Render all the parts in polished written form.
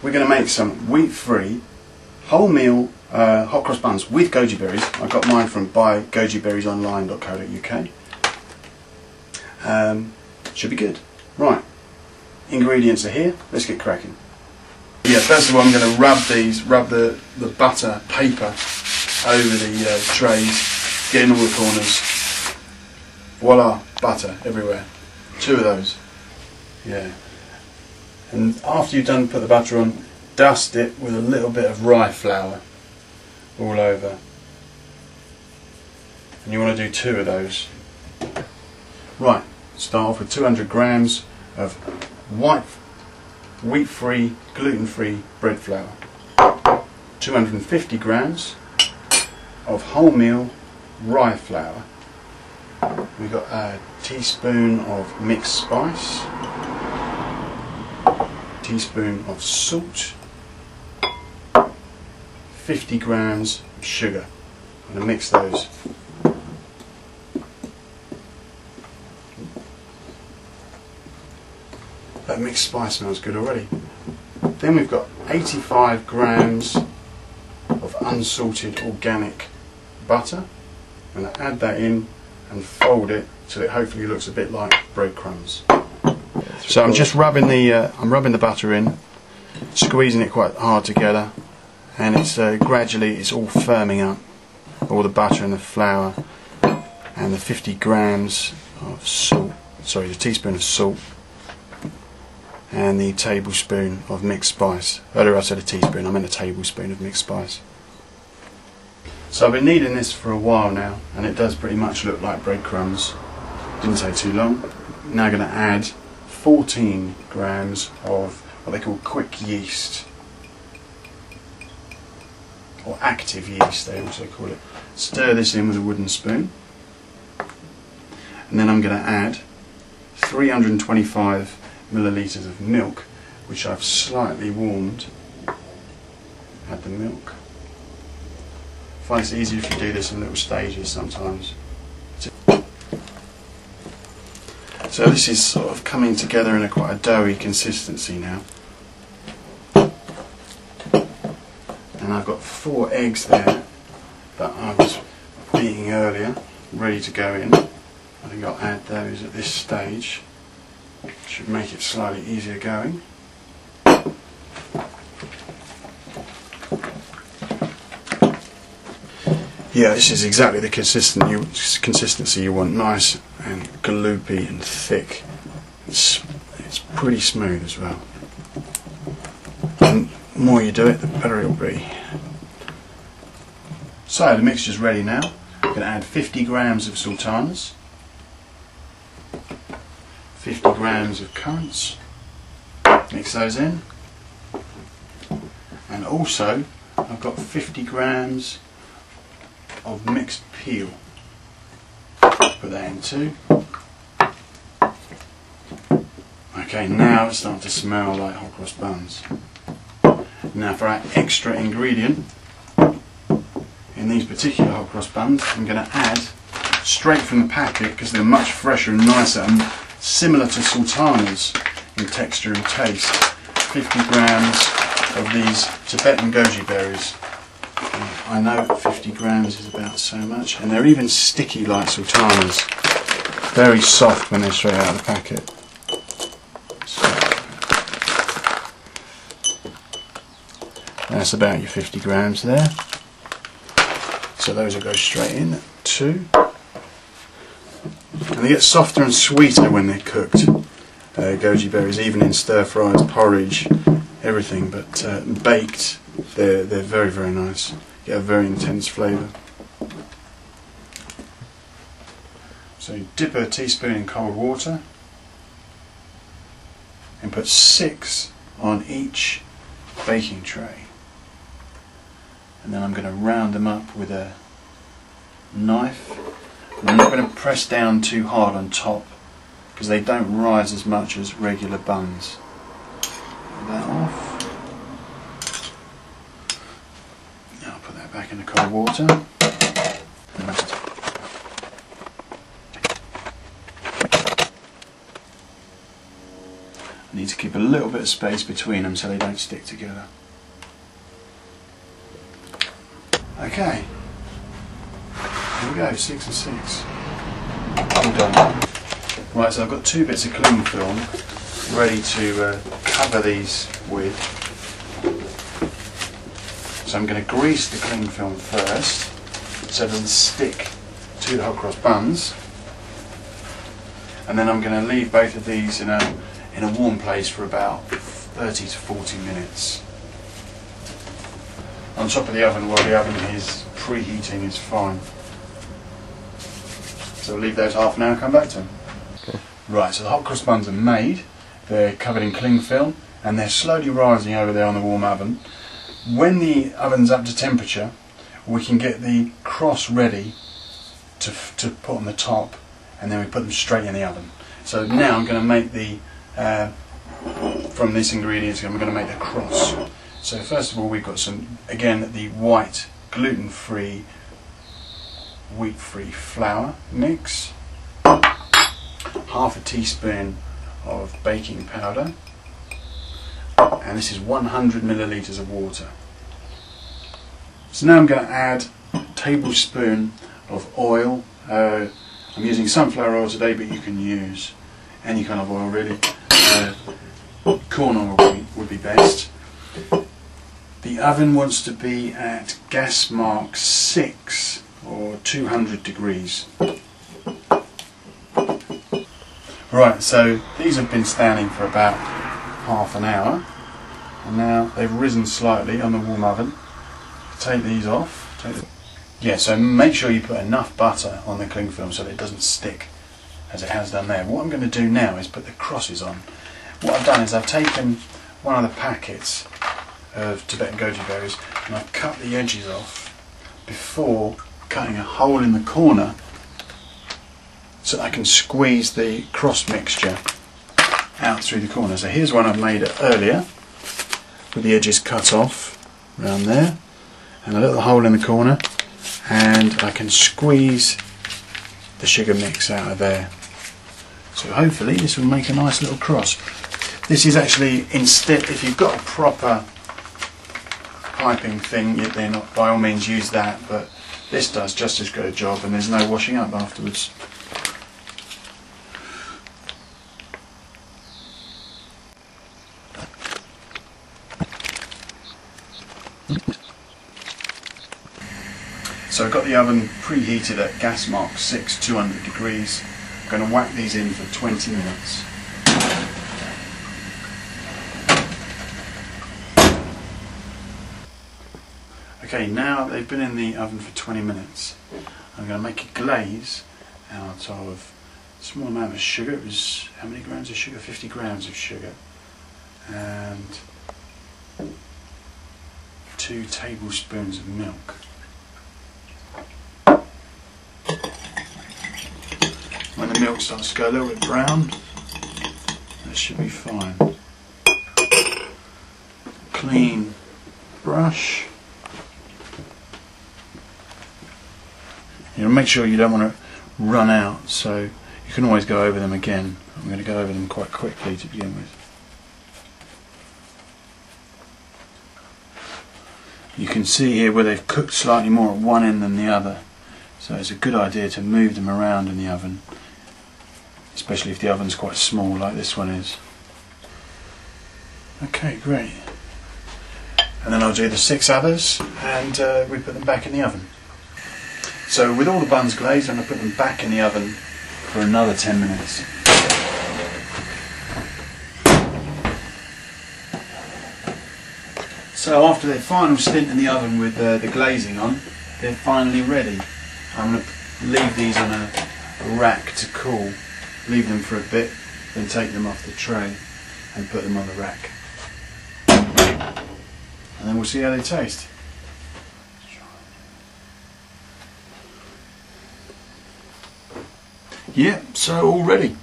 we're going to make some wheat-free wholemeal hot cross buns with goji berries. I got mine from buygojiberriesonline.co.uk. Should be good. Right, ingredients are here. Let's get cracking. Yeah, first of all, I'm going to rub the butter paper over the trays, get in all the corners. Voila, butter everywhere. 2 of those. Yeah. And after you've done put the butter on, dust it with a little bit of rye flour all over. And you want to do 2 of those. Right, start off with 200 grams of wheat-free, gluten-free bread flour. 250 grams of wholemeal rye flour. We've got a teaspoon of mixed spice, teaspoon of salt, 50 grams of sugar. I'm going to mix those. That mixed spice smells good already. Then we've got 85 grams of unsalted organic butter. I'm going to add that in and fold it so it hopefully looks a bit like breadcrumbs. So I'm just rubbing the butter in, squeezing it quite hard together, and it's gradually it's all firming up. All the butter and the flour and the 50 grams of salt, sorry, the teaspoon of salt, and the tablespoon of mixed spice. Earlier I said a teaspoon, I meant a tablespoon of mixed spice. So I've been kneading this for a while now, and it does pretty much look like breadcrumbs. Didn't take too long. Now I'm going to add 14 grams of what they call quick yeast, or active yeast they also call it. Stir this in with a wooden spoon, and then I'm going to add 325 millilitres of milk, which I've slightly warmed. Add the milk. I find it's easier if you do this in little stages sometimes. So this is sort of coming together in quite a doughy consistency now. And I've got 4 eggs there that I was beating earlier, ready to go in. I think I'll add those at this stage. Should make it slightly easier going. Yeah, this is exactly the consistency you want, nice and gloopy and thick. It's pretty smooth as well. And the more you do it, the better it'll be. So the mixture's ready now. I'm going to add 50 grams of sultanas, 50 grams of currants, mix those in, and also I've got 50 grams of mixed peel. Put that in too. Okay, now it's starting to smell like hot cross buns. Now for our extra ingredient in these particular hot cross buns, I'm going to add straight from the packet, because they're much fresher and nicer and similar to sultanas in texture and taste, 50 grams of these Tibetan goji berries. I know 50 grams is about so much, and they're even sticky like sultanas. Very soft when they're straight out of the packet. So, that's about your 50 grams there. So those will go straight in too. And they get softer and sweeter when they're cooked. Goji berries, even in stir fries, porridge, everything. But baked, they're very, very nice. Get a very intense flavour. So you dip a teaspoon in cold water and put 6 on each baking tray. And then I'm going to round them up with a knife. And I'm not going to press down too hard on top, because they don't rise as much as regular buns. Get that off. Now I'll put that back in the cold water. I need to keep a little bit of space between them so they don't stick together. Okay, here we go, 6 and 6. All done. Right, so I've got 2 bits of cling film ready to cover these with. So I'm going to grease the cling film first so it doesn't stick to the hot cross buns, and then I'm going to leave both of these in a warm place for about 30 to 40 minutes on top of the oven while the oven is preheating is fine. So we'll leave those half an hour and come back to them. Okay. Right, so the hot cross buns are made, they're covered in cling film and they're slowly rising over there on the warm oven. When the oven's up to temperature, we can get the cross ready to put on the top, and then we put them straight in the oven. So now I'm going to make the, from these ingredients, I'm going to make the cross. So first of all, we've got some, again, the white gluten-free, wheat-free flour mix, half a teaspoon of baking powder, and this is 100 millilitres of water. So now I'm going to add a tablespoon of oil. I'm using sunflower oil today, but you can use any kind of oil really. Corn oil would be best. The oven wants to be at gas mark 6 or 200 degrees. Right, so these have been standing for about half an hour, and now they've risen slightly on the warm oven. Take these off. Yeah, so make sure you put enough butter on the cling film so that it doesn't stick as it has done there. What I'm going to do now is put the crosses on. What I've done is I've taken one of the packets of Tibetan goji berries and I've cut the edges off before cutting a hole in the corner so that I can squeeze the cross mixture out through the corner. So here's one I've made earlier with the edges cut off around there, and a little hole in the corner, and I can squeeze the sugar mix out of there. So hopefully this will make a nice little cross. This is actually, instead, if you've got a proper piping thing, then by all means use that, but this does just as good a job and there's no washing up afterwards. So I've got the oven preheated at gas mark 6, 200 degrees. I'm going to whack these in for 20 minutes. Okay, now they've been in the oven for 20 minutes. I'm going to make a glaze out of a small amount of sugar. It was, how many grams of sugar? 50 grams of sugar. And 2 tablespoons of milk. When the milk starts to go a little bit brown, that should be fine. Clean brush. You know, make sure you don't want to run out, so you can always go over them again. I'm going to go over them quite quickly to begin with. You can see here where they've cooked slightly more at one end than the other, so it's a good idea to move them around in the oven, especially if the oven's quite small like this one is. Okay, great. And then I'll do the 6 others and we put them back in the oven. So with all the buns glazed, I'm going to put them back in the oven for another 10 minutes. So after their final stint in the oven with the glazing on, they're finally ready. I'm going to leave these on a rack to cool, leave them for a bit, then take them off the tray and put them on the rack. And then we'll see how they taste. Yeah, so all ready.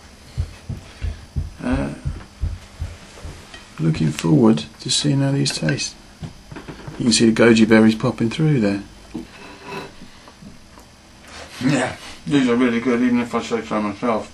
Looking forward to seeing how these taste. You can see the goji berries popping through there. Yeah, these are really good, even if I say so myself.